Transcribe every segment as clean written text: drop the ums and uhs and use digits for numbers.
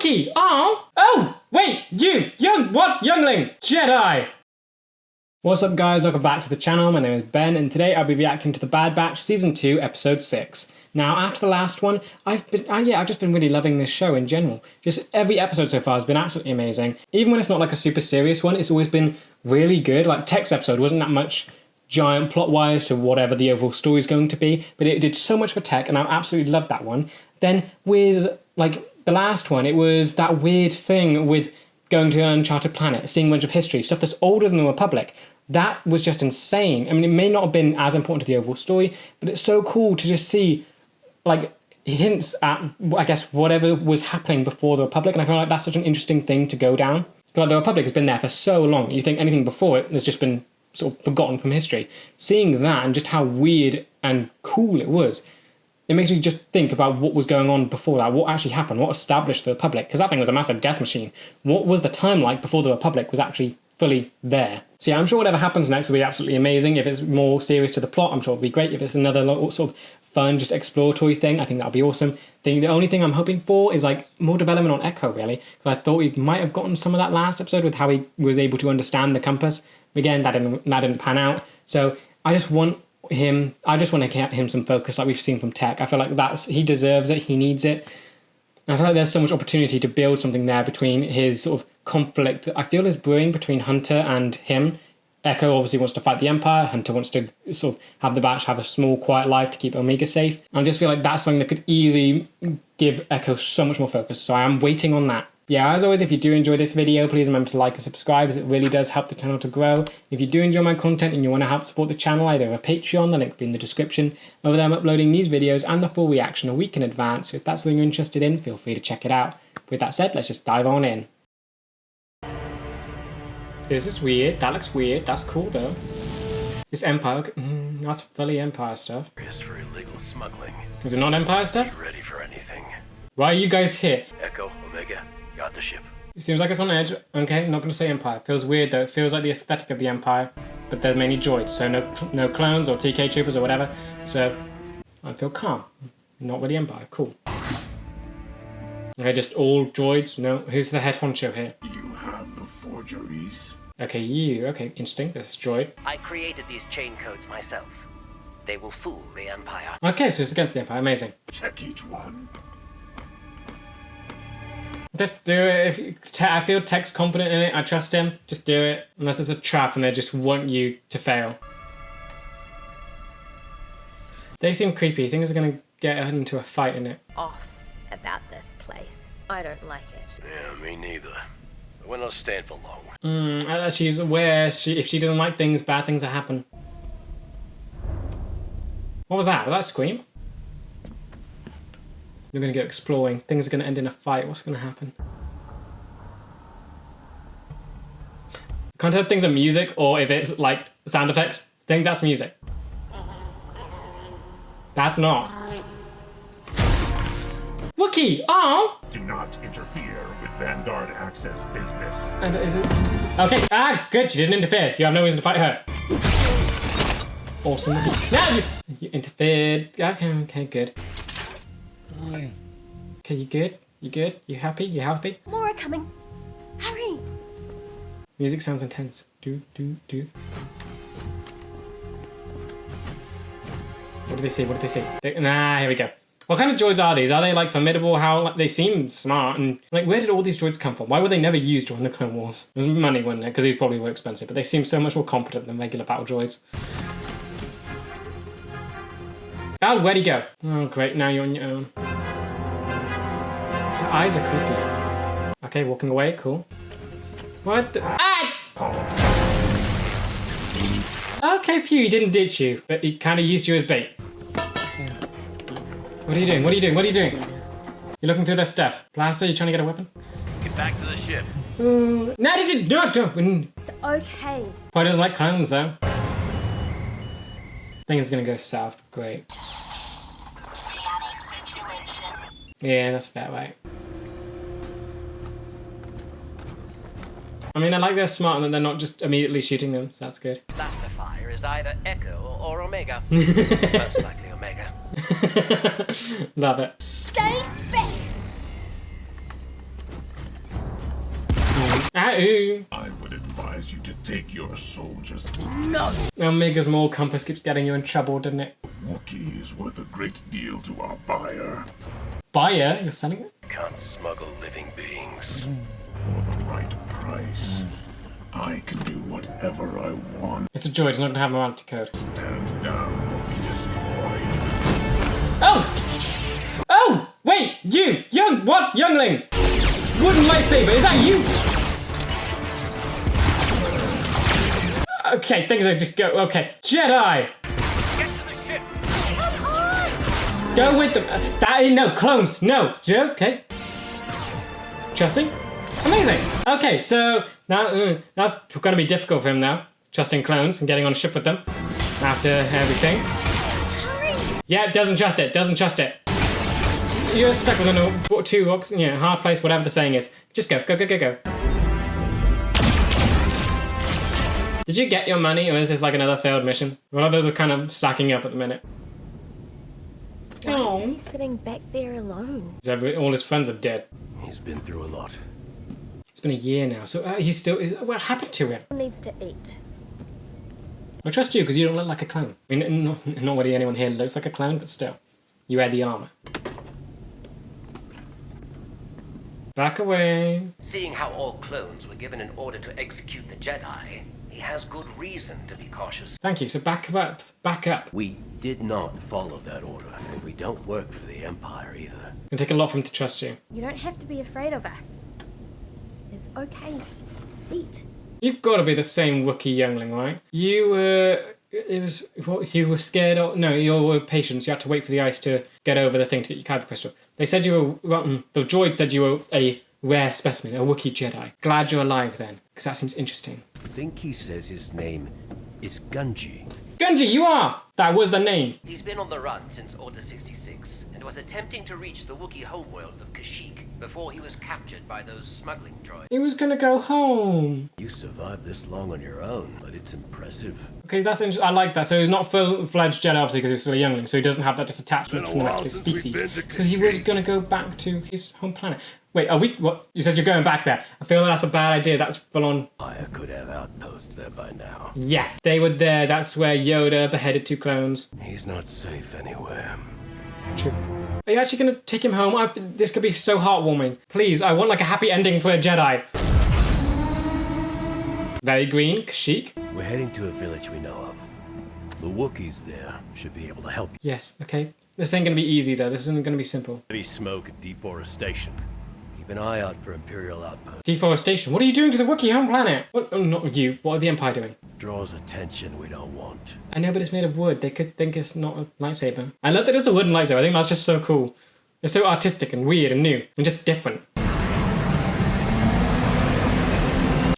Wookiee! Oh! Wait! Youngling! JEDI! What's up guys, welcome back to the channel. My name is Ben and today I'll be reacting to The Bad Batch Season 2 Episode 6. Now after the last one, I've just been really loving this show in general. Just every episode so far has been absolutely amazing. Even when it's not like a super serious one, it's always been really good. Like Tech's episode wasn't that much giant plot-wise to whatever the overall story is going to be, but it did so much for Tech and I absolutely loved that one. Then with like the last one, it was that weird thing with going to an uncharted planet, seeing a bunch of history, stuff that's older than the Republic. That was just insane. I mean, it may not have been as important to the overall story, but it's so cool to just see like hints at, I guess, whatever was happening before the Republic, and I feel like that's such an interesting thing to go down. Like the Republic has been there for so long, you think anything before it has just been sort of forgotten from history. Seeing that and just how weird and cool it was, it makes me just think about what was going on before that, what actually happened, what established the Republic, because that thing was a massive death machine. What was the time like before the Republic was actually fully there? So yeah, I'm sure whatever happens next will be absolutely amazing. If it's more serious to the plot, I'm sure it'll be great. If it's another sort of fun, just exploratory thing, I think that'll be awesome. The only thing I'm hoping for is like more development on Echo, really, because I thought we might have gotten some of that last episode with how he was able to understand the compass. Again, that didn't pan out. So I just want to get him some focus like we've seen from Tech. I feel like he deserves it, he needs it. And I feel like there's so much opportunity to build something there between his sort of conflict that I feel is brewing between Hunter and him. Echo obviously wants to fight the Empire. Hunter wants to sort of have the Batch have a small, quiet life to keep Omega safe. And I just feel like that's something that could easily give Echo so much more focus. So I am waiting on that. Yeah, as always, if you do enjoy this video, please remember to like and subscribe, as it really does help the channel to grow. If you do enjoy my content and you want to help support the channel, I do have a Patreon, the link will be in the description. Over there I'm uploading these videos and the full reaction a week in advance, so if that's something you're interested in, feel free to check it out. With that said, let's just dive on in. This is weird, that looks weird, that's cool though. This Empire, that's fully Empire stuff. For illegal smuggling. Is it not Empire stuff? Be ready for anything. Why are you guys here? Echo, Omega, got the ship. It seems like it's on edge. Okay, I'm not going to say Empire. Feels weird though. It feels like the aesthetic of the Empire, but there are many droids, so no clones or TK troopers or whatever. So I feel calm. Not really Empire. Cool. Okay, just all droids. No, who's the head honcho here? You have the forgeries. Okay, you. Okay, interesting. This is droid. I created these chain codes myself. They will fool the Empire. Okay, so it's against the Empire. Amazing. Check each one. Just do it. I feel Tech's confident in it. I trust him. Just do it. Unless it's a trap and they just want you to fail. They seem creepy. Things are going to get into a fight in it. Off about this place. I don't like it. Yeah, me neither. But we're not staying for long. She's aware. If she doesn't like things, bad things will happen. What was that? Was that a scream? You're going to go exploring. Things are going to end in a fight. What's going to happen? Can't tell if things are music or if it's like sound effects. I think that's music. That's not. Wookiee! Oh! Do not interfere with Vanguard access business. And is it? Okay. Ah, good. She didn't interfere. You have no reason to fight her. Awesome. No, you interfered. Okay, good. Okay, you good? You good? You happy? You healthy? More are coming. Hurry! Music sounds intense. Do. What do they say? What do they say? Here we go. What kind of droids are these? Are they like formidable? They seem smart and like where did all these droids come from? Why were they never used during the Clone Wars? It was money, wasn't it? Because these probably were expensive, but they seem so much more competent than regular battle droids. Oh, where'd he go? Oh, great, now you're on your own. Her eyes are creepy. Okay, walking away, cool. What the? Ah! Okay, phew, he didn't ditch you, but he kind of used you as bait. What are you doing? What are you doing? What are you doing? You're looking through their stuff. Blaster, you trying to get a weapon? Let's get back to the ship. No, did you? No. It's okay. Probably doesn't like clones, though. I think it's gonna go south. Great. Yeah, that's about right. I mean, I like they're smart and that they're not just immediately shooting them, so that's good. Blaster fire is either Echo or Omega. Most likely Omega. Love it. Stay back! Ow. I would advise you to take your soldiers. Omega's Maul compass keeps getting you in trouble, doesn't it? Wookiee is worth a great deal to our buyer. Buyer? You're selling it? Can't smuggle living beings. For the right price, I can do whatever I want. It's a joy. It's not going to have morality code. Stand down or be destroyed. Oh! Oh! Wait! You! Youngling! Wooden lightsaber, is that you? Okay, things are just go. Okay. Jedi! Get to the ship! Go with them. No, clones. No. Okay. Trusting? Amazing. Okay, so now that's going to be difficult for him now. Trusting clones and getting on a ship with them after everything. Yeah, doesn't trust it. Doesn't trust it. You're stuck with a hard place, whatever the saying is. Just go. Go. Did you get your money, or is this like another failed mission? One of those are kind of stacking up at the minute. Why is he sitting back there alone? All his friends are dead. He's been through a lot. It's been a year now, so he's still... What happened to him? He needs to eat. I trust you, because you don't look like a clown. I mean, not really anyone here looks like a clown, but still. You wear the armor. Back away. Seeing how all clones were given an order to execute the Jedi, he has good reason to be cautious. Thank you, so back up. Back up. We did not follow that order, and we don't work for the Empire either. It'll take a lot for him to trust you. You don't have to be afraid of us. It's okay. Eat. You've got to be the same Wookiee youngling, right? You were... you were scared of... No, you were patient. You had to wait for the ice to get over the thing to get your kyber crystal. They said you were... the droid said you were a rare specimen, a Wookiee Jedi. Glad you're alive then, because that seems interesting. I think he says his name is Gunji. Gunji, you are! That was the name. He's been on the run since Order 66, and was attempting to reach the Wookiee homeworld of Kashyyyk before he was captured by those smuggling droids. He was gonna go home. You survived this long on your own, but it's impressive. Okay, that's interesting. I like that. So he's not full-fledged Jedi, obviously, because he's still a youngling, so he doesn't have that disattachment from the rest of his species. So he was gonna go back to his home planet. Wait, are we... What? You said you're going back there. I feel like that's a bad idea. That's full on... I could have outposts there by now. Yeah, they were there. That's where Yoda beheaded 2 clones. He's not safe anywhere. True. Are you actually going to take him home? This could be so heartwarming. Please, I want like a happy ending for a Jedi. Very green, Kashyyyk. We're heading to a village we know of. The Wookiees there should be able to help you. Yes, okay. This ain't going to be easy though. This isn't going to be simple. Heavy smoke and deforestation. Keep an eye out for Imperial outposts. Deforestation? What are you doing to the Wookiee home planet? What, oh, not you. What are the Empire doing? Draws attention we don't want. I know, but it's made of wood. They could think it's not a lightsaber. I love that it's a wooden lightsaber. I think that's just so cool. It's so artistic and weird and new and just different.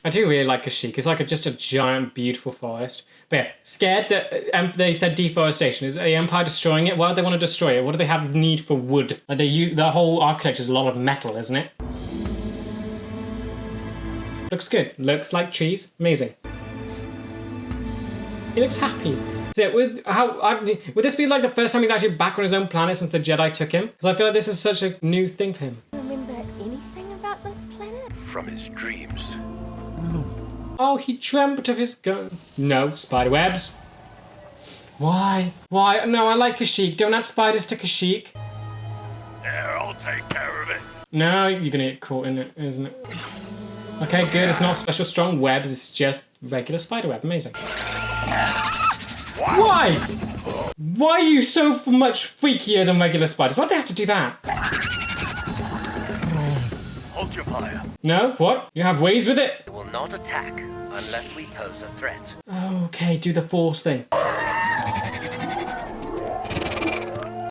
I do really like Kashyyyk. It's like just a giant, beautiful forest. But yeah, scared that they said deforestation. Is the Empire destroying it? Why do they want to destroy it? What do they have need for wood? Like they use the whole architecture is a lot of metal, isn't it? Looks good. Looks like trees. Amazing. He looks happy. So would this be like the first time he's actually back on his own planet since the Jedi took him? Because I feel like this is such a new thing for him. Remember anything about this planet? From his dreams. Oh, he dreamt of his gun. No, spider webs. Why? Why? No, I like Kashyyyk. Don't add spiders to Kashyyyk. There, I'll take care of it. No, you're gonna get caught in it, isn't it? Okay, good. It's not special strong webs. It's just regular spider web. Amazing. Why? Why are you so much freakier than regular spiders? Why'd they have to do that? Hold your fire. No? What? You have ways with it? They will not attack unless we pose a threat. Okay, do the force thing.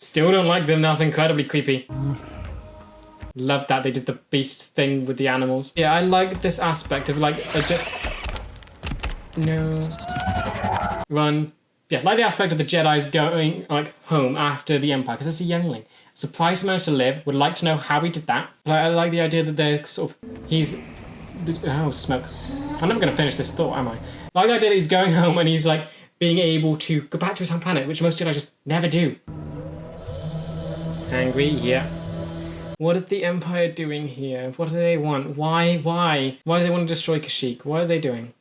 Still don't like them. That's incredibly creepy. Love that they did the beast thing with the animals. Yeah, I like this aspect of like no. Run. Yeah, like the aspect of the Jedi's going like home after the Empire, because it's a youngling. Surprised he managed to live. Would like to know how he did that. But I like the idea that they're sort of oh, smoke. I'm never gonna finish this thought, am I? I like the idea that he's going home and he's like being able to go back to his home planet, which most Jedi just never do. Angry, yeah. What are the Empire doing here? What do they want? Why? Why do they want to destroy Kashyyyk? What are they doing?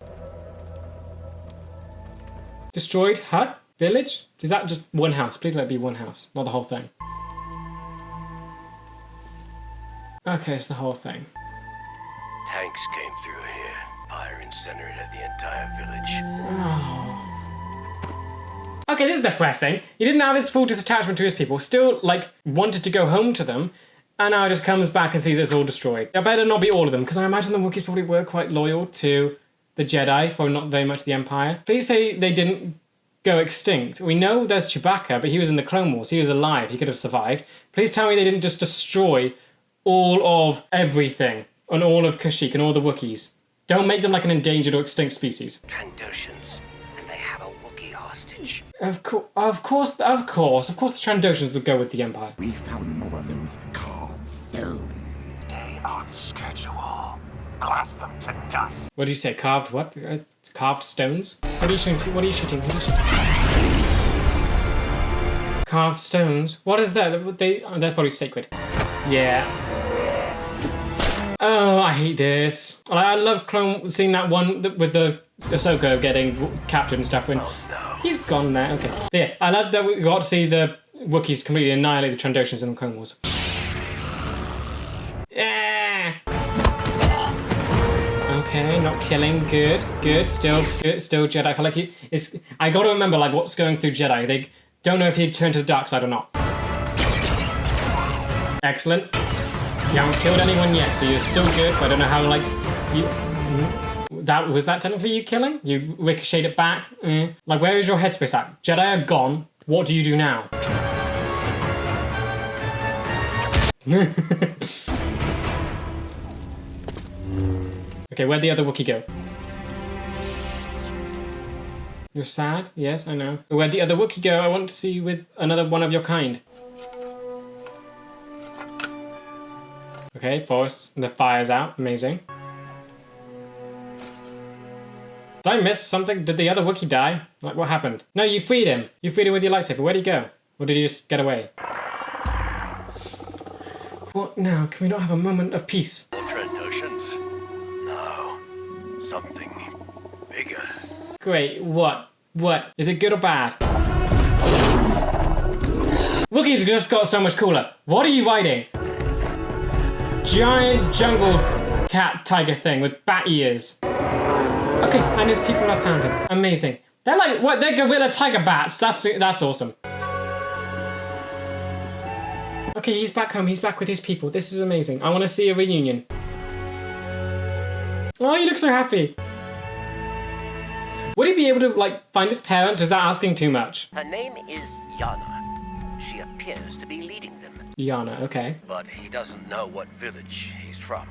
Destroyed hut? Village? Is that just one house? Please let it be one house, not the whole thing. Okay, it's the whole thing. Tanks came through here. Fire incinerated the entire village. Oh. Okay, this is depressing. He didn't have his full disattachment to his people, still, like, wanted to go home to them, and now just comes back and sees it's all destroyed. I better not be all of them, because I imagine the Wookiees probably were quite loyal to the Jedi, probably not very much the Empire. Please say they didn't go extinct. We know there's Chewbacca, but he was in the Clone Wars. He was alive. He could have survived. Please tell me they didn't just destroy all of everything, and all of Kashyyyk, and all the Wookiees. Don't make them like an endangered or extinct species. Trandoshans, and they have a Wookiee hostage. Of course the Trandoshans would go with the Empire. We found more of those carved stones. Stay on schedule. Blast them to dust. What did you say? Carved what? Carved stones? What are you shooting? What are you shooting? Carved stones? What is that? They're probably sacred. Yeah. Oh, I hate this. I love seeing that one with the Ahsoka getting captured and stuff when he's gone now. Okay. But yeah, I love that we got to see the Wookiees completely annihilate the Trandoshans in the Clone Wars. Yeah. Okay, not killing. Good. Still Jedi. I feel like I got to remember like what's going through Jedi. They don't know if he'd turn to the dark side or not. Excellent. You haven't killed anyone yet, so you're still good, but I don't know how, like, was that technically you killing? You ricocheted it back? Like, where is your headspace at? Jedi are gone. What do you do now? Okay, where'd the other Wookiee go? You're sad? Yes, I know. Where'd the other Wookiee go? I want to see you with another one of your kind. Okay, forest, the fire's out. Amazing. Did I miss something? Did the other Wookiee die? Like, what happened? No, you freed him. You freed him with your lightsaber. Where'd he go? Or did he just get away? What now? Can we not have a moment of peace? Trandoshans? No. Something bigger. Great. What? What? Is it good or bad? Wookiees just got so much cooler. What are you riding? Giant jungle cat tiger thing with bat ears. Okay, and his people have found him. Amazing. They're like, what? They're gorilla tiger bats. That's awesome. Okay, he's back home. He's back with his people. This is amazing. I want to see a reunion. Oh, you look so happy. Would he be able to, like, find his parents, or is that asking too much? Her name is Yana. She appears to be leading them. Yana, okay. But he doesn't know what village he's from.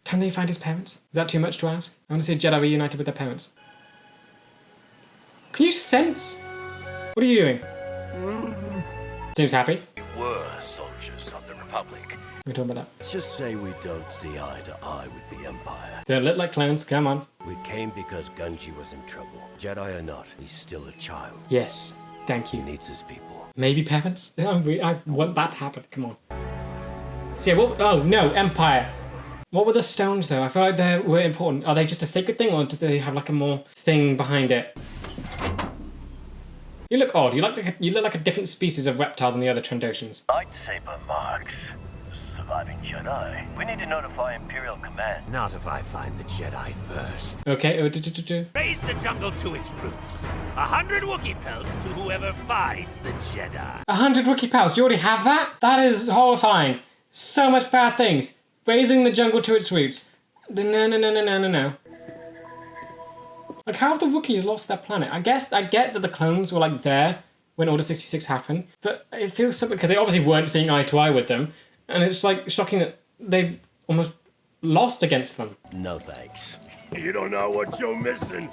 Can they find his parents? Is that too much to ask? I want to see a Jedi reunited with their parents. Can you sense? What are you doing? Seems happy. We were soldiers of the Republic. We're talking about that. Let's just say we don't see eye to eye with the Empire. They look like clones. Come on. We came because Gunji was in trouble. Jedi or not, he's still a child. Yes. Thank He you. needs his people. Maybe parents? I want that to happen. Come on. So yeah, oh no, Empire. What were the stones though? I feel like they were important. Are they just a sacred thing, or do they have like a more thing behind it? You look odd. You look like a different species of reptile than the other Trandoshans. Lightsaber marks. Surviving Jedi. We need to notify Imperial Command. Not if I find the Jedi first. Okay. Raise the jungle to its roots. 100 Wookiee pelts to whoever finds the Jedi. 100 Wookiee pals. Do you already have that? That is horrifying. So much bad things. Raising the jungle to its roots. No. Like, how have the Wookiees lost their planet? I get that the clones were like there when Order 66 happened, but it feels something because they obviously weren't seeing eye to eye with them, and it's like shocking that they almost lost against them. No thanks. You don't know what you're missing.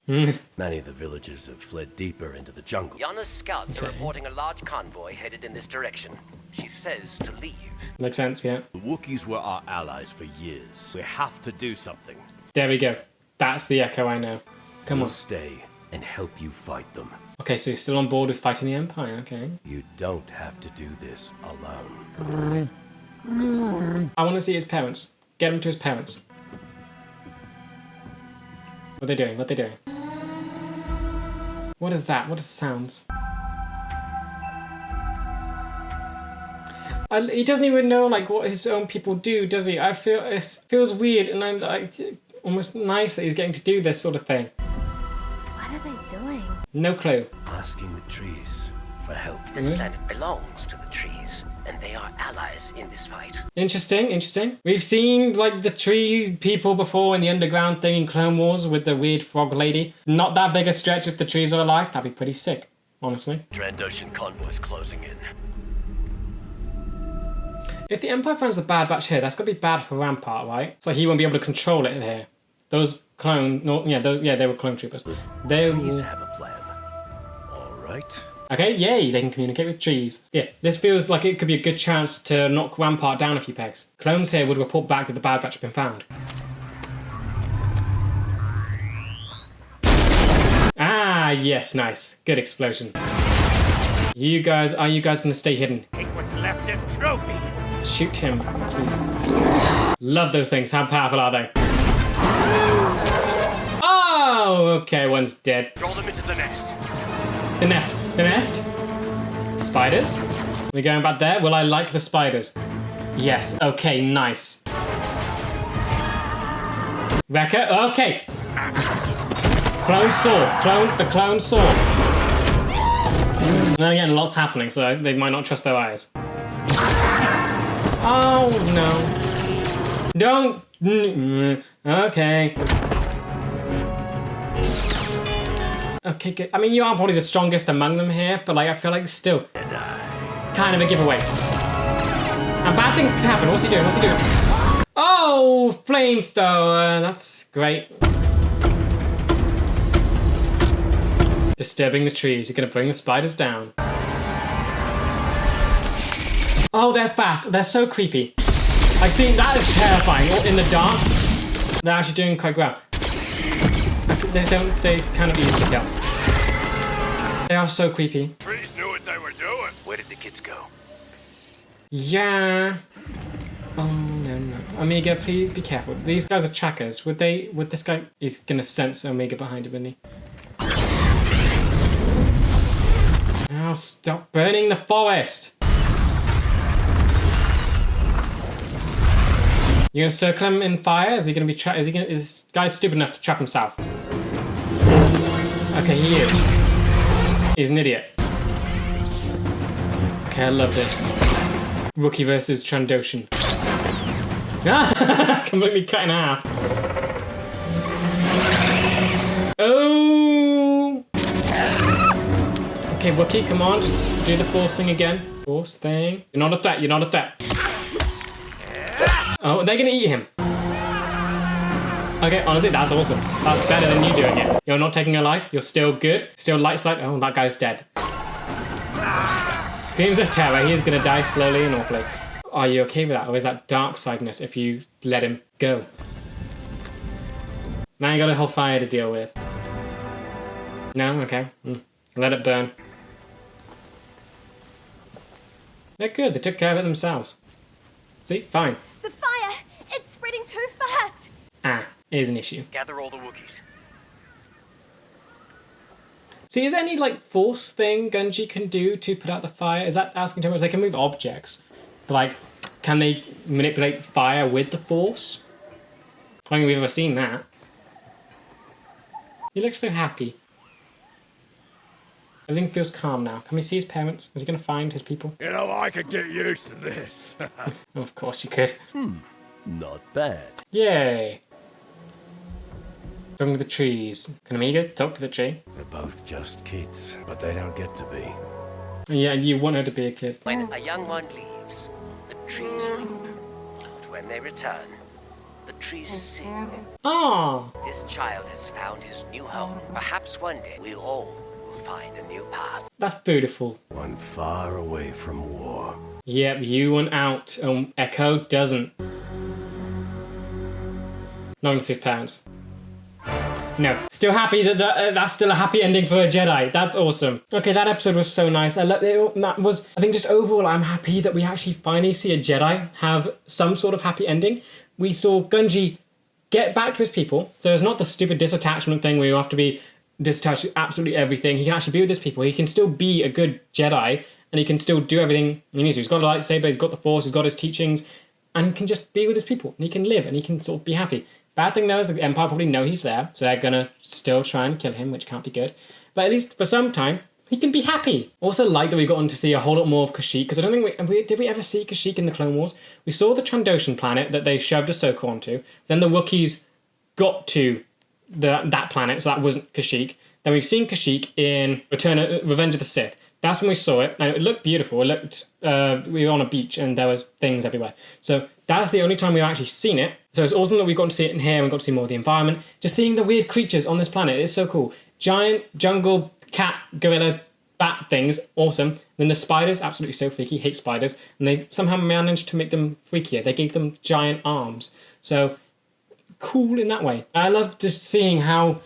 Many of the villagers have fled deeper into the jungle. Yana's scouts are reporting a large convoy headed in this direction. She says to leave. Makes sense, yeah. The Wookiees were our allies for years. We have to do something. There we go. That's the echo I know. Come We'll on. stay and help you fight them. Okay, so you're still on board with fighting the Empire, okay. You don't have to do this alone. I want to see his parents. Get him to his parents. What are they doing? What are they doing? What is that? What are the sounds? He doesn't even know like what his own people do, does he? I feel it feels weird, and I'm like almost nice that he's getting to do this sort of thing. What are they doing? No clue. Asking the trees for help. This planet belongs to the trees, and they are allies in this fight. Interesting, interesting. We've seen like the tree people before in the underground thing in Clone Wars with the weird frog lady. Not that big a stretch if the trees are alive. That'd be pretty sick, honestly. Trandoshan convoy's closing in. If the Empire finds the Bad Batch here, that's got to be bad for Rampart, right? So he won't be able to control it here. Those clone... No, yeah, they were clone troopers. They Trees will... have a plan. All right. Okay, yay, they can communicate with trees. Yeah, this feels like it could be a good chance to knock Rampart down a few pegs. Clones here would report back that the Bad Batch have been found. Ah, yes, nice. Good explosion. Are you guys going to stay hidden? Take what's left as trophies. Shoot him, please. Love those things. How powerful are they? Oh, okay, one's dead. Throw them into the nest. The nest. The nest? Spiders? We're going back there? Will I like the spiders? Yes. Okay, nice. Wrecker? Okay. Clone saw. The clone saw. And then again, lots happening, so they might not trust their eyes. Oh, no. Don't. Okay. Okay, good. I mean, you are probably the strongest among them here, but like, I feel like still kind of a giveaway. And bad things could happen. What's he doing? What's he doing? Oh, flamethrower. That's great. Disturbing the trees. You're going to bring the spiders down. Oh, they're fast. They're so creepy. Like, see, that is terrifying. In the dark, they're actually doing quite well. They kind of easy to kill. They are so creepy. Trees knew what they were doing. Where did the kids go? Yeah. Oh, no. Omega, please be careful. These guys are trackers. Would this guy... He's going to sense Omega behind him, isn't he? Oh, stop burning the forest! You're gonna circle him in fire? Is he gonna be trapped? Is this guy stupid enough to trap himself? Okay, he is. He's an idiot. Okay, I love this. Rookie versus Trandoshan. Ah! Completely cut in half. Oh! Okay, Wookie, come on, just do the force thing again. Force thing. You're not a threat, you're not a threat. Oh, they're gonna eat him. Okay, honestly, that's awesome. That's better than you doing it. You're not taking a life, you're still good. Still light side. Oh, that guy's dead. Screams of terror, he is gonna die slowly and awfully. Are you okay with that? Or is that dark sideness if you let him go? Now you got a whole fire to deal with. No? Okay. Let it burn. They're good, they took care of it themselves. See? Fine. The fire! It's spreading too fast! Ah, it is an issue. Gather all the Wookiees. See, is there any, like, force thing Gunji can do to put out the fire? Is that asking too much? They can move objects. But, like, can they manipulate fire with the force? I don't think we've ever seen that. He looks so happy. Everything feels calm now. Can we see his parents? Is he going to find his people? You know, I could get used to this. Oh, of course you could. Not bad. Yay. Talking to the trees. Can Amiga talk to the tree? They're both just kids, but they don't get to be. Yeah, you want her to be a kid. When a young one leaves, the trees weep. But when they return, the trees sing. Oh, This child has found his new home. Perhaps one day we all will find a new path. that's beautiful. One far away from war. Yep, you want out. Echo doesn't. Not gonna see his parents. No, still happy that that's still a happy ending for a Jedi. That's awesome. Okay, that episode was so nice. I think just overall, I'm happy that we actually finally see a Jedi have some sort of happy ending. We saw Gunji get back to his people, so it's not the stupid disattachment thing where you have to be disattached to absolutely everything. He can actually be with his people. He can still be a good Jedi, and he can still do everything he needs to. He's got a lightsaber, he's got the Force, he's got his teachings, and he can just be with his people, and he can live, and he can sort of be happy. Bad thing though is the Empire probably know he's there, so they're gonna still try and kill him, which can't be good. But at least for some time, he can be happy. Also like that we've gotten to see a whole lot more of Kashyyyk, because I don't think did we ever see Kashyyyk in the Clone Wars? We saw the Trandoshan planet that they shoved Ahsoka onto, then the Wookiees got to that planet, so that wasn't Kashyyyk. Then we've seen Kashyyyk in Revenge of the Sith. That's when we saw it, and it looked beautiful. It looked, we were on a beach and there was things everywhere. So that's the only time we've actually seen it. So it's awesome that we've gotten to see it in here, and we've got to see more of the environment. Just seeing the weird creatures on this planet is so cool. Giant jungle cat gorilla bat things, awesome. Then the spiders, absolutely so freaky, hate spiders. And they somehow managed to make them freakier. They gave them giant arms. So cool in that way. I love just seeing how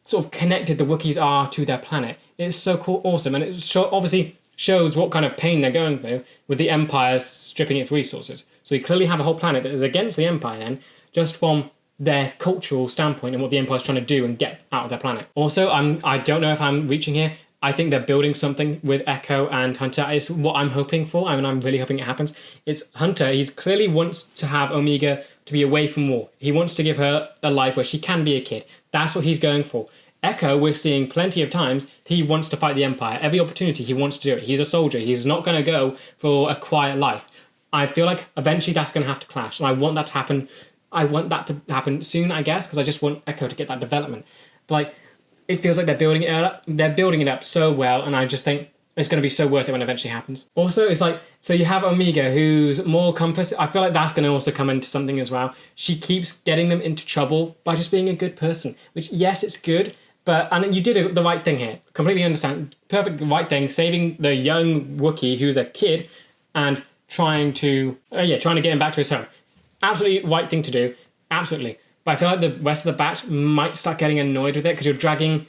sort of connected the Wookiees are to their planet. It's so cool, awesome, and it obviously shows what kind of pain they're going through with the Empire stripping its resources. So we clearly have a whole planet that is against the Empire then, just from their cultural standpoint and what the Empire's trying to do and get out of their planet. Also, I don't know if I'm reaching here. I think they're building something with Echo and Hunter. It's what I'm hoping for. I mean, I'm really hoping it happens. It's Hunter. He clearly wants to have Omega to be away from war. He wants to give her a life where she can be a kid. That's what he's going for. Echo, we're seeing plenty of times, he wants to fight the Empire. Every opportunity, he wants to do it. He's a soldier. He's not going to go for a quiet life. I feel like eventually that's going to have to clash, and I want that to happen. I want that to happen soon, I guess, because I just want Echo to get that development. But like, it feels like they're building it up. They're building it up so well, and I just think it's going to be so worth it when it eventually happens. Also, it's like, so you have Omega, who's more compass. I feel like that's going to also come into something as well. She keeps getting them into trouble by just being a good person, which, yes, it's good, and you did the right thing here. Completely understand. Perfect right thing. Saving the young Wookiee who's a kid and trying to get him back to his home. Absolutely right thing to do. Absolutely. But I feel like the rest of the batch might start getting annoyed with it because you're dragging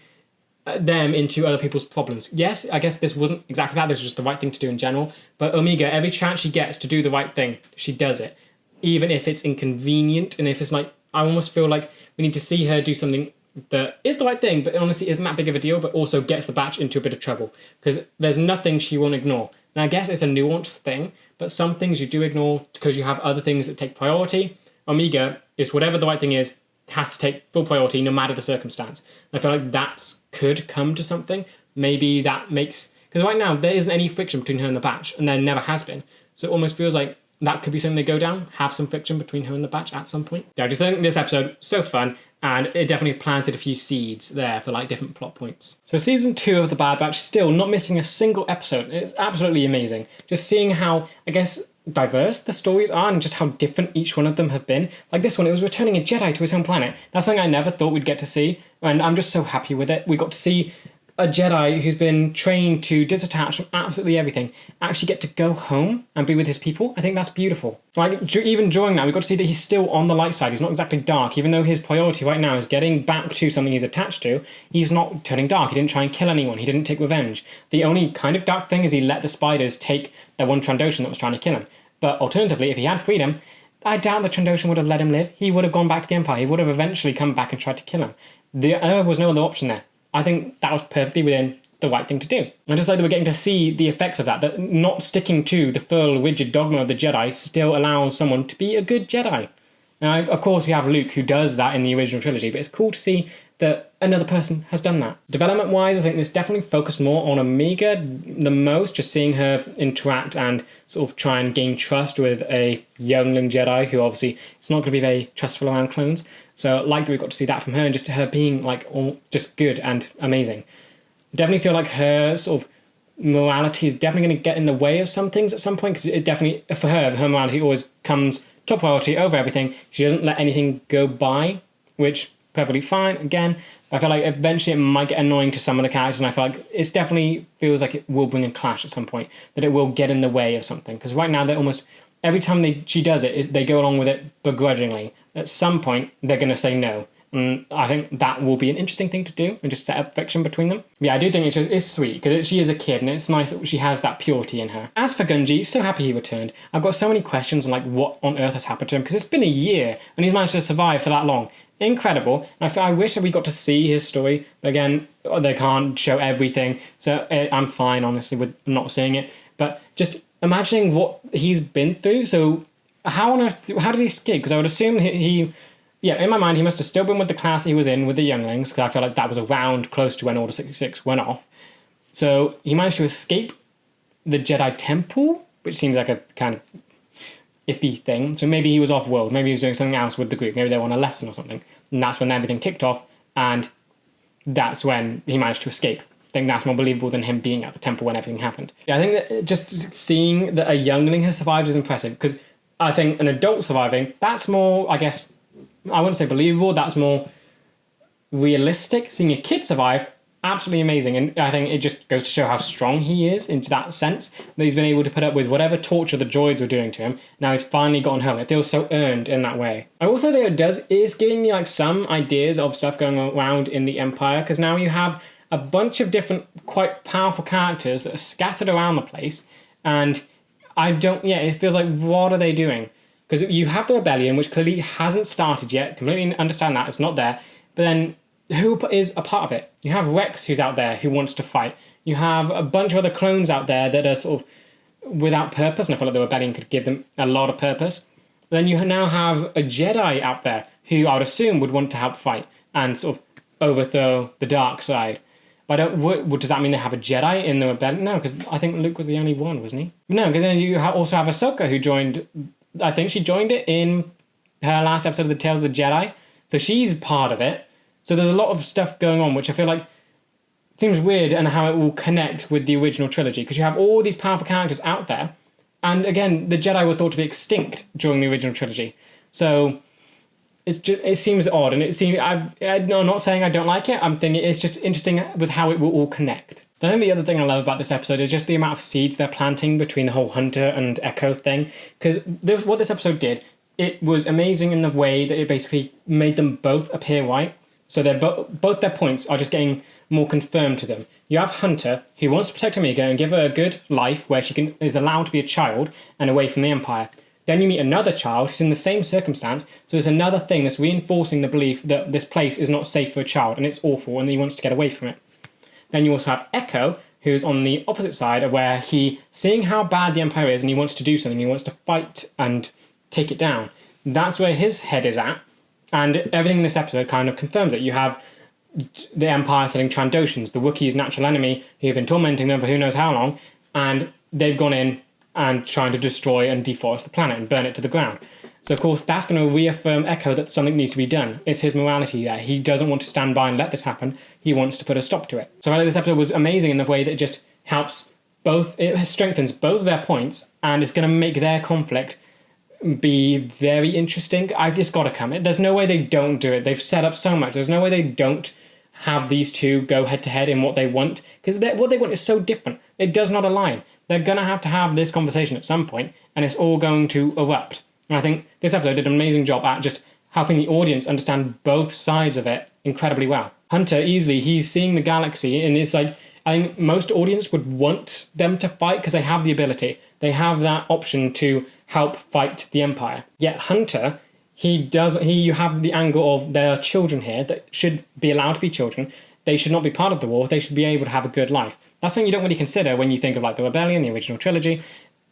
them into other people's problems. Yes, I guess this wasn't exactly that. This was just the right thing to do in general. But Omega, every chance she gets to do the right thing, she does it. Even if it's inconvenient and if it's like, I almost feel like we need to see her do something that is the right thing, but honestly isn't that big of a deal, but also gets the batch into a bit of trouble. Because there's nothing she won't ignore. And I guess it's a nuanced thing, but some things you do ignore because you have other things that take priority. Omega is whatever the right thing is, has to take full priority no matter the circumstance. And I feel like that could come to something. Maybe that makes... Because right now, there isn't any friction between her and the batch, and there never has been. So it almost feels like that could be something they go down, have some friction between her and the batch at some point. Yeah, I just think this episode, so fun, and it definitely planted a few seeds there for like different plot points. So season 2 of The Bad Batch, still not missing a single episode. It's absolutely amazing. Just seeing how, I guess, diverse the stories are and just how different each one of them have been. Like this one, it was returning a Jedi to his home planet. That's something I never thought we'd get to see, and I'm just so happy with it. We got to see a Jedi who's been trained to disattach from absolutely everything actually get to go home and be with his people. I think that's beautiful. Like, even during that, we got to see that he's still on the light side. He's not exactly dark, even though his priority right now is getting back to something he's attached to. He's not turning dark. He didn't try and kill anyone. He didn't take revenge. The only kind of dark thing is he let the spiders take that one Trandoshan that was trying to kill him. But alternatively, if he had freedom, I doubt the Trandoshan would have let him live. He would have gone back to the Empire. He would have eventually come back and tried to kill him. There was no other option there. I think that was perfectly within the right thing to do. And just like that we're getting to see the effects of that not sticking to the full rigid dogma of the Jedi still allows someone to be a good Jedi. Now, of course, we have Luke who does that in the original trilogy, but it's cool to see that another person has done that. Development-wise, I think this definitely focused more on Omega the most, just seeing her interact and sort of try and gain trust with a youngling Jedi who obviously it's not going to be very trustful around clones. So I like that we got to see that from her and just her being like all just good and amazing. I definitely feel like her sort of morality is definitely going to get in the way of some things at some point, because it definitely, for her morality always comes top priority over everything. She doesn't let anything go by, which perfectly fine. Again, I feel like eventually it might get annoying to some of the characters, and I feel like it definitely feels like it will bring a clash at some point, that it will get in the way of something. Because right now, they're almost every time she does it, they go along with it begrudgingly. At some point, they're going to say no, And I think that will be an interesting thing to do and just set up friction between them. Yeah, I do think it's sweet because she is a kid and it's nice that she has that purity in her. As for Gunji, so happy he returned. I've got so many questions on like what on earth has happened to him because it's been a year and he's managed to survive for that long. Incredible. I wish that we got to see his story. But again, they can't show everything, so I'm fine honestly with not seeing it. But just imagining what he's been through. So how on earth, how did he escape? Because I would assume yeah, in my mind, he must have still been with the class he was in with the younglings, because I feel like that was around close to when Order 66 went off. So he managed to escape the Jedi Temple, which seems like a kind of iffy thing. So maybe he was off-world. Maybe he was doing something else with the group. Maybe they were on a lesson or something. And that's when everything kicked off, and that's when he managed to escape. I think that's more believable than him being at the temple when everything happened. Yeah, I think that just seeing that a youngling has survived is impressive, because I think an adult surviving, that's more, I guess, I wouldn't say believable, that's more realistic. Seeing a kid survive, absolutely amazing. And I think it just goes to show how strong he is in that sense, that he's been able to put up with whatever torture the droids were doing to him. Now he's finally gotten home. It feels so earned in that way. I also think it is giving me like some ideas of stuff going around in the Empire, because now you have a bunch of different quite powerful characters that are scattered around the place, and it feels like, what are they doing? Because you have the rebellion, which clearly hasn't started yet. Completely understand that, it's not there. But then, who is a part of it? You have Rex, who's out there, who wants to fight. You have a bunch of other clones out there that are sort of without purpose, and I feel like the rebellion could give them a lot of purpose. Then you now have a Jedi out there, who I would assume would want to help fight and sort of overthrow the dark side. But does that mean they have a Jedi in the rebellion? No, because I think Luke was the only one, wasn't he? No, because then you also have Ahsoka, who joined. I think she joined it in her last episode of the Tales of the Jedi. So she's part of it. So there's a lot of stuff going on, which I feel like seems weird, and how it will connect with the original trilogy. Because you have all these powerful characters out there. And again, the Jedi were thought to be extinct during the original trilogy. So it seems odd. And I'm not saying I don't like it. I'm thinking it's just interesting with how it will all connect. I think the other thing I love about this episode is just the amount of seeds they're planting between the whole Hunter and Echo thing. Because what this episode did, it was amazing in the way that it basically made them both appear right. So they're both their points are just getting more confirmed to them. You have Hunter, who wants to protect Omega and give her a good life where she is allowed to be a child and away from the Empire. Then you meet another child who's in the same circumstance, so there's another thing that's reinforcing the belief that this place is not safe for a child and it's awful and he wants to get away from it. Then you also have Echo, who's on the opposite side of where seeing how bad the Empire is and he wants to do something, he wants to fight and take it down. That's where his head is at, and everything in this episode kind of confirms it. You have the Empire sending Trandoshans, the Wookiees' natural enemy, who have been tormenting them for who knows how long, and they've gone in and trying to destroy and deforest the planet and burn it to the ground. So of course that's going to reaffirm Echo that something needs to be done. It's his morality there. He doesn't want to stand by and let this happen. He wants to put a stop to it. So I think this episode was amazing in the way that it just helps it strengthens both of their points, and it's going to make their conflict be very interesting. It's got to come. There's no way they don't do it. They've set up so much. There's no way they don't have these two go head to head in what they want, because what they want is so different. It does not align. They're going to have this conversation at some point, and it's all going to erupt. And I think this episode did an amazing job at just helping the audience understand both sides of it incredibly well. Hunter, easily, he's seeing the galaxy, and it's like, I think most audience would want them to fight because they have the ability. They have that option to help fight the Empire. Yet Hunter, you have the angle of there are children here that should be allowed to be children. They should not be part of the war. They should be able to have a good life. That's something you don't really consider when you think of like the Rebellion, the original trilogy,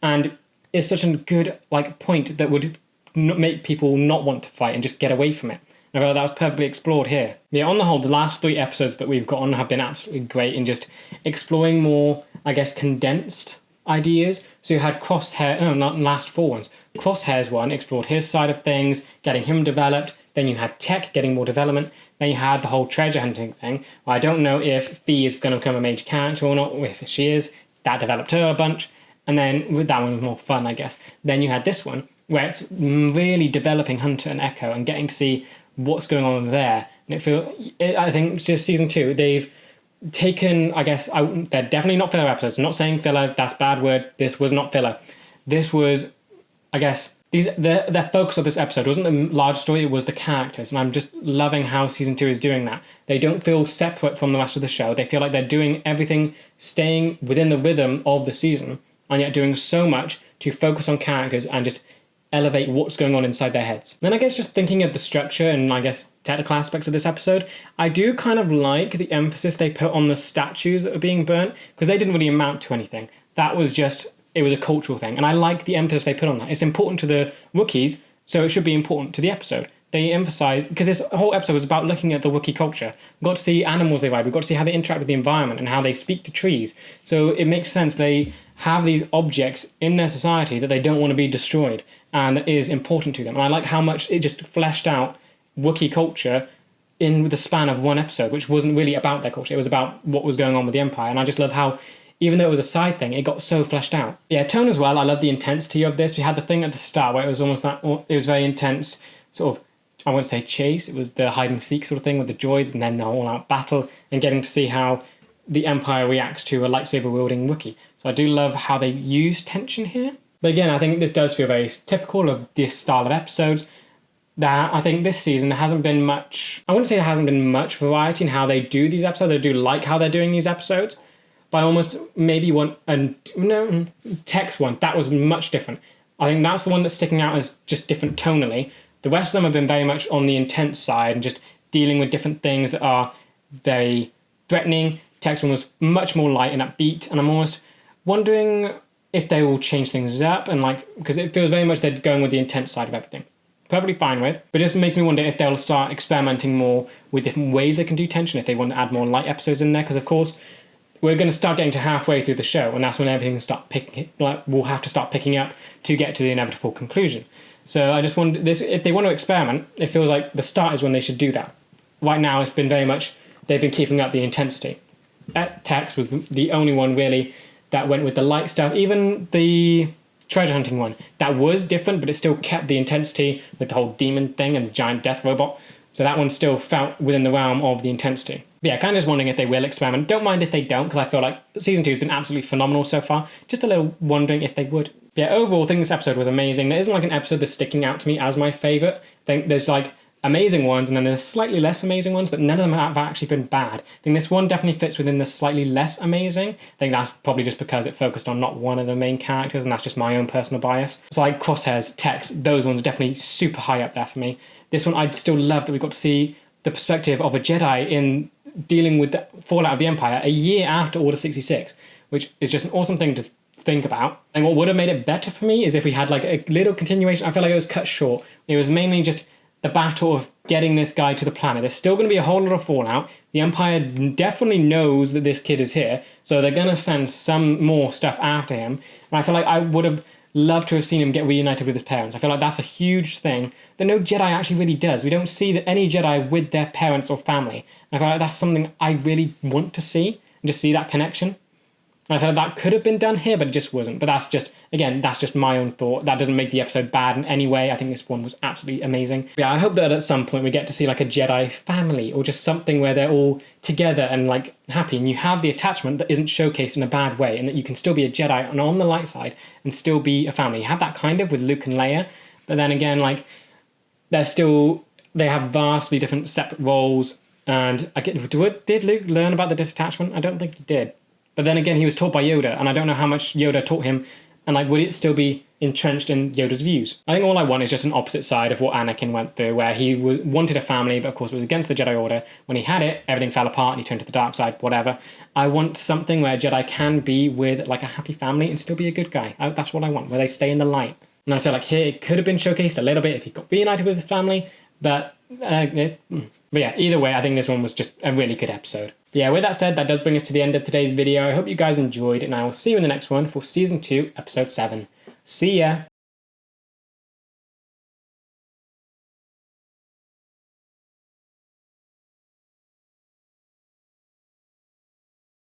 and it's such a good point that would make people not want to fight and just get away from it. And I feel like that was perfectly explored here. Yeah, on the whole, the last 3 episodes that we've gotten have been absolutely great in just exploring more, I guess, condensed ideas. So you had Crosshair, no, not last 4 ones. Crosshair's one explored his side of things, getting him developed. Then you had Tech getting more development. Then you had the whole treasure hunting thing. Well, I don't know if Fee is going to become a major character or not. If she is, that developed her a bunch. And then with that one was more fun, I guess. Then you had this one where it's really developing Hunter and Echo and getting to see what's going on there. And I think just season 2, they've taken, I guess, they're definitely not filler episodes. I'm not saying filler, that's a bad word. This was not filler. This was, I guess, the focus of this episode wasn't the large story, it was the characters, and I'm just loving how season 2 is doing that. They don't feel separate from the rest of the show. They feel like they're doing everything, staying within the rhythm of the season, and yet doing so much to focus on characters and just elevate what's going on inside their heads. Then I guess just thinking of the structure and I guess technical aspects of this episode, I do kind of like the emphasis they put on the statues that were being burnt, because they didn't really amount to anything. That was just, it was a cultural thing, and I like the emphasis they put on that. It's important to the Wookiees, so it should be important to the episode. They emphasize, because this whole episode was about looking at the Wookiee culture. We got to see animals they ride, we got to see how they interact with the environment and how they speak to trees. So it makes sense they have these objects in their society that they don't want to be destroyed, and that is important to them. And I like how much it just fleshed out Wookiee culture in the span of one episode, which wasn't really about their culture. It was about what was going on with the Empire. And I just love how, even though it was a side thing, it got so fleshed out. Yeah, tone as well. I love the intensity of this. We had the thing at the start where it was almost that, it was very intense, sort of, I won't say chase, it was the hide and seek sort of thing with the droids, and then the all-out battle, and getting to see how the Empire reacts to a lightsaber-wielding Wookiee. So I do love how they use tension here. But again, I think this does feel very typical of this style of episodes. That I think this season there hasn't been much, I wouldn't say there hasn't been much variety in how they do these episodes. I do like how they're doing these episodes. But I almost maybe want, Tech's one, that was much different. I think that's the one that's sticking out as just different tonally. The rest of them have been very much on the intense side and just dealing with different things that are very threatening. Tech's one was much more light and upbeat, and I'm almost wondering if they will change things up, and because it feels very much they're going with the intense side of everything. Perfectly fine with, but just makes me wonder if they'll start experimenting more with different ways they can do tension, if they want to add more light episodes in there, because of course we're going to start getting to halfway through the show, and that's when everything will start we'll have to start picking up to get to the inevitable conclusion. So I just wonder, if they want to experiment, it feels like the start is when they should do that. Right now it's been very much, they've been keeping up the intensity. Tex was the only one really that went with the light stuff. Even the treasure hunting one, that was different, but it still kept the intensity with the whole demon thing and the giant death robot. So that one still felt within the realm of the intensity. But yeah, kind of just wondering if they will experiment. Don't mind if they don't, because I feel like season 2 has been absolutely phenomenal so far. Just a little wondering if they would. But yeah, overall, I think this episode was amazing. There isn't an episode that's sticking out to me as my favourite. I think there's amazing ones, and then there's slightly less amazing ones, but none of them have actually been bad. I think this one definitely fits within the slightly less amazing. I think that's probably just because it focused on not one of the main characters, and that's just my own personal bias. It's like Crosshairs, Tex, those ones definitely super high up there for me. This one, I'd still love that we got to see the perspective of a Jedi in dealing with the fallout of the Empire a year after Order 66, which is just an awesome thing to think about. And what would have made it better for me is if we had a little continuation. I feel like it was cut short. It was mainly just the battle of getting this guy to the planet. There's still going to be a whole lot of fallout. The Empire definitely knows that this kid is here, so they're going to send some more stuff after him. And I feel like I would have loved to have seen him get reunited with his parents. I feel like that's a huge thing that no Jedi actually really does. We don't see that any Jedi with their parents or family. And I feel like that's something I really want to see, and just see that connection. And I feel like that could have been done here, but it just wasn't. But that's just, again, that's just my own thought. That doesn't make the episode bad in any way. I think this one was absolutely amazing. But yeah, I hope that at some point we get to see a Jedi family, or just something where they're all together and happy, and you have the attachment that isn't showcased in a bad way, and that you can still be a Jedi and on the light side and still be a family. You have that kind of with Luke and Leia, but then again, they have vastly different separate roles. And did Luke learn about the disattachment? I don't think he did. But then again, he was taught by Yoda, and I don't know how much Yoda taught him, and would it still be entrenched in Yoda's views? I think all I want is just an opposite side of what Anakin went through, where he wanted a family, but of course was against the Jedi Order. When he had it, everything fell apart and he turned to the dark side, whatever. I want something where Jedi can be with a happy family and still be a good guy. That's what I want, where they stay in the light. And I feel like here it could have been showcased a little bit if he got reunited with his family, but yeah, either way, I think this one was just a really good episode. But yeah, with that said, that does bring us to the end of today's video. I hope you guys enjoyed, and I will see you in the next one for Season 2, Episode 7. See ya!